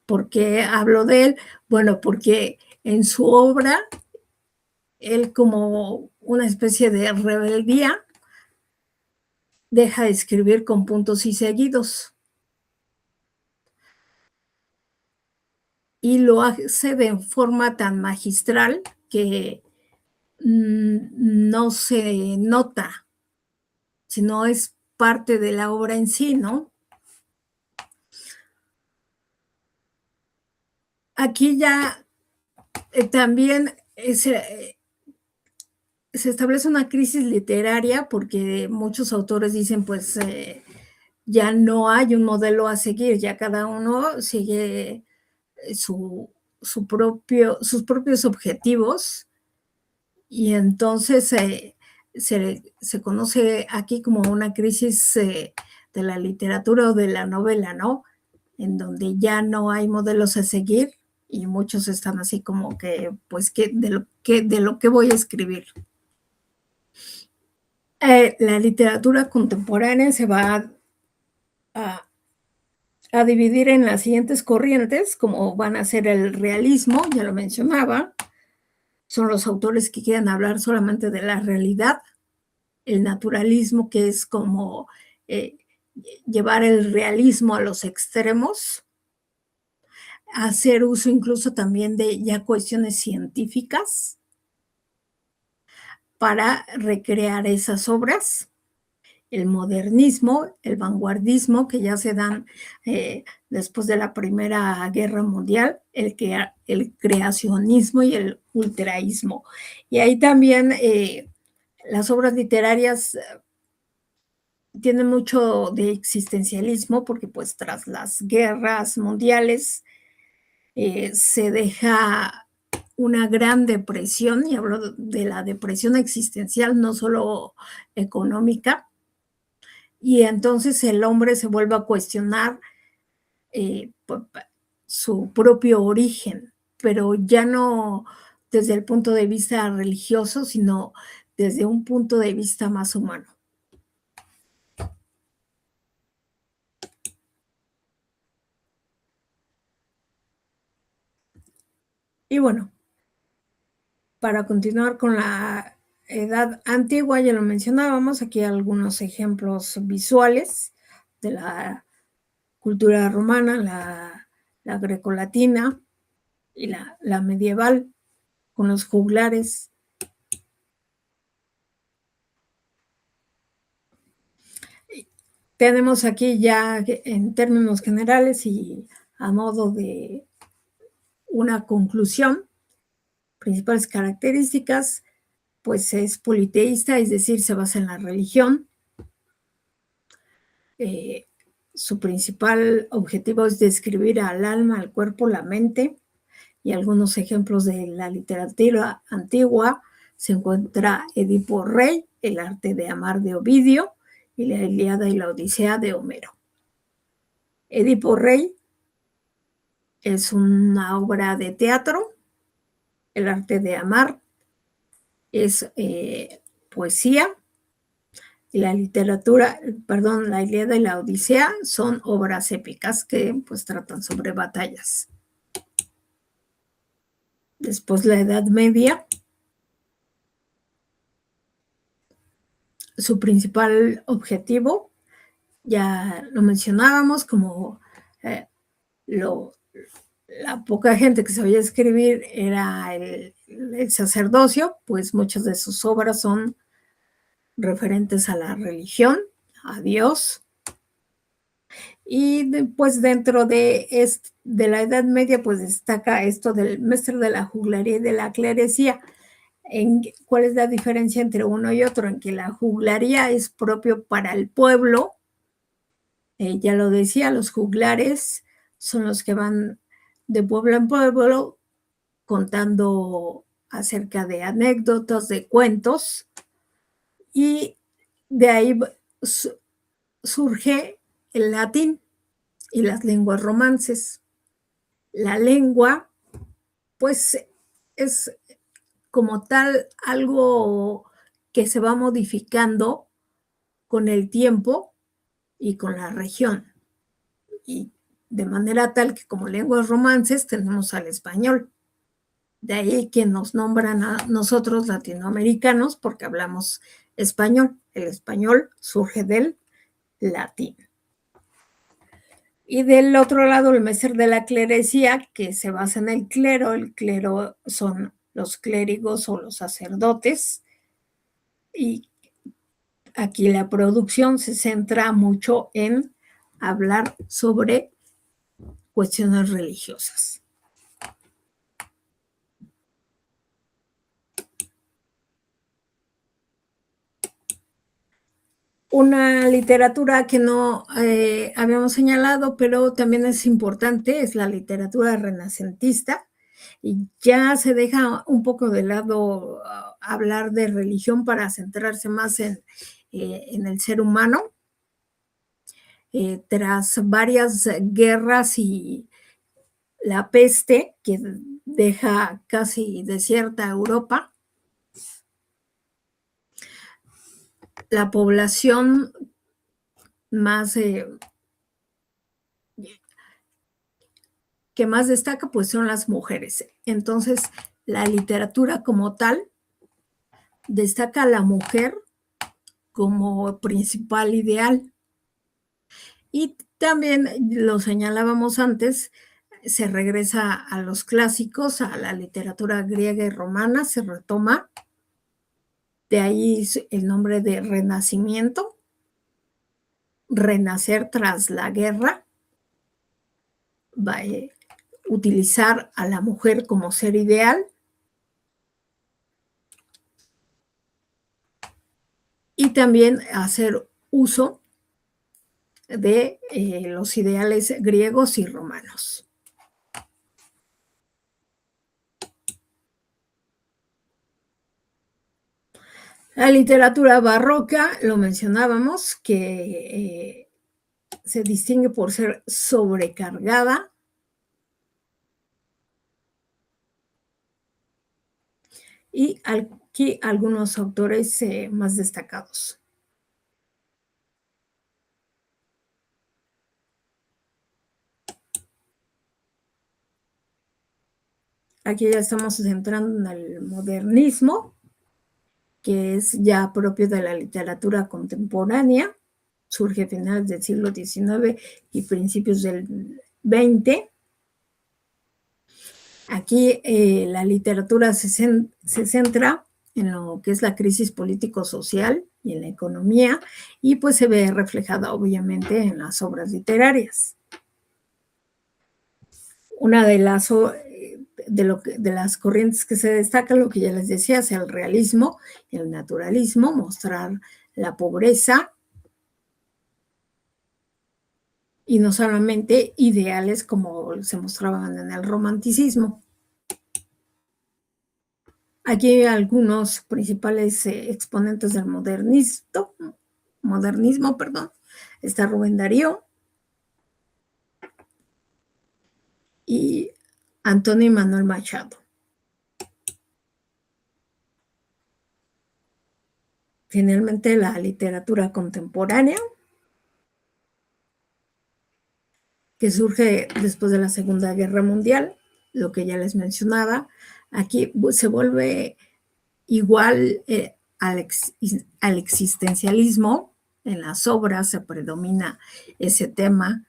¿Por qué hablo de él? Bueno, porque en su obra, él, como una especie de rebeldía, deja de escribir con puntos y seguidos. Y lo hace de forma tan magistral que no se nota, sino es parte de la obra en sí, ¿no? Aquí ya también se establece una crisis literaria porque muchos autores dicen, pues ya no hay un modelo a seguir, ya cada uno sigue sus propios objetivos, y entonces se conoce aquí como una crisis de la literatura o de la novela, ¿no? En donde ya no hay modelos a seguir y muchos están así como que, pues, de lo que voy a escribir. La literatura contemporánea se va a dividir en las siguientes corrientes, como van a ser el realismo, ya lo mencionaba, son los autores que quieren hablar solamente de la realidad. El naturalismo, que es como llevar el realismo a los extremos, hacer uso incluso también de ya cuestiones científicas para recrear esas obras. El modernismo, el vanguardismo, que ya se dan después de la Primera Guerra Mundial, el creacionismo y el ultraísmo. Y ahí también las obras literarias tienen mucho de existencialismo, porque pues tras las guerras mundiales se deja una gran depresión, y hablo de la depresión existencial, no solo económica, y entonces el hombre se vuelve a cuestionar su propio origen, pero ya no desde el punto de vista religioso, sino desde un punto de vista más humano. Y bueno, para continuar con la edad antigua, ya lo mencionábamos, aquí algunos ejemplos visuales de la cultura romana, la grecolatina y la medieval, con los juglares. Tenemos aquí ya en términos generales y a modo de una conclusión, principales características, pues es politeísta, es decir, se basa en la religión. Su principal objetivo es describir al alma, al cuerpo, la mente, y algunos ejemplos de la literatura antigua se encuentra Edipo Rey, el arte de amar de Ovidio, y la Ilíada y la Odisea de Homero. Edipo Rey es una obra de teatro, el arte de amar es poesía, y la literatura, perdón, la Ilíada y la Odisea son obras épicas que pues tratan sobre batallas. Después la Edad Media, su principal objetivo, ya lo mencionábamos, como la poca gente que sabía escribir era el sacerdocio, pues muchas de sus obras son referentes a la religión, a Dios. Y pues dentro de la Edad Media, pues destaca esto del mestre de la juglaría y de la clerecía. ¿Cuál es la diferencia entre uno y otro? En que la juglaría es propio para el pueblo. Ya lo decía, los juglares son los que van de pueblo en pueblo contando acerca de anécdotas, de cuentos, y de ahí surge el latín y las lenguas romances. La lengua, pues, es como tal algo que se va modificando con el tiempo y con la región. Y de manera tal que como lenguas romances tenemos al español. De ahí que nos nombran a nosotros latinoamericanos porque hablamos español. El español surge del latín. Y del otro lado, el mestre de la clerecía, que se basa en el clero. El clero son los clérigos o los sacerdotes. Y aquí la producción se centra mucho en hablar sobre cuestiones religiosas. Una literatura que no habíamos señalado, pero también es importante, es la literatura renacentista, y ya se deja un poco de lado hablar de religión para centrarse más en el ser humano. Tras varias guerras y la peste que deja casi desierta Europa, la población más que más destaca pues son las mujeres. Entonces, la literatura como tal destaca a la mujer como principal ideal. Y también lo señalábamos antes, se regresa a los clásicos, a la literatura griega y romana, se retoma. De ahí el nombre de Renacimiento, renacer tras la guerra, utilizar a la mujer como ser ideal. Y también hacer uso de los ideales griegos y romanos. La literatura barroca, lo mencionábamos, que se distingue por ser sobrecargada, y aquí algunos autores más destacados. Aquí ya estamos entrando en el modernismo, que es ya propio de la literatura contemporánea, surge a finales del siglo XIX y principios del XX. Aquí la literatura se centra en lo que es la crisis político-social y en la economía, y pues se ve reflejada obviamente en las obras literarias. Una de las corrientes que se destacan, lo que ya les decía, es el realismo y el naturalismo, mostrar la pobreza y no solamente ideales como se mostraban en el romanticismo. Aquí hay algunos principales exponentes del modernismo. Está Rubén Darío y Antonio Manuel Machado. Finalmente, la literatura contemporánea, que surge después de la Segunda Guerra Mundial, lo que ya les mencionaba. Aquí se vuelve igual al existencialismo. En las obras se predomina ese tema,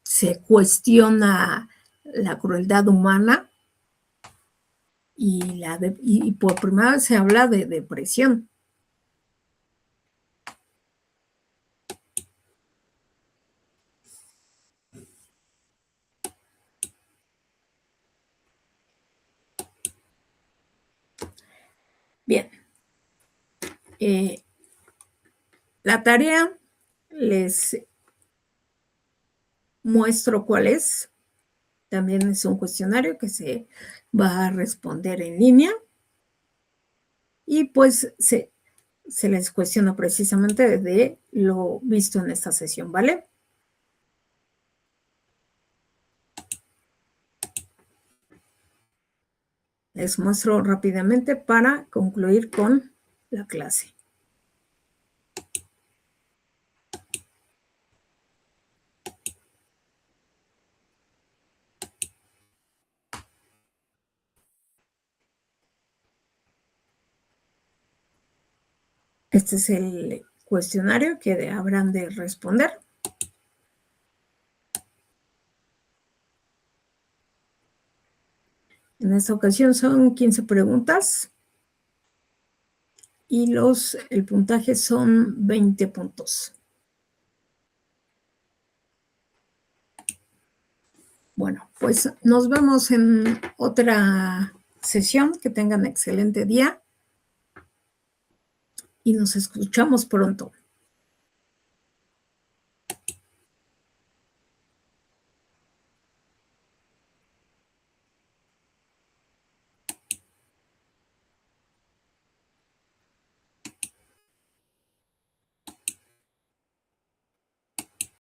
se cuestiona la crueldad humana y por primera vez se habla de depresión. Bien, la tarea les muestro cuál es. También es un cuestionario que se va a responder en línea y pues se les cuestiona precisamente de lo visto en esta sesión, ¿vale? Les muestro rápidamente para concluir con la clase. Este es el cuestionario que habrán de responder. En esta ocasión son 15 preguntas y el puntaje son 20 puntos. Bueno, pues nos vemos en otra sesión. Que tengan excelente día y nos escuchamos pronto.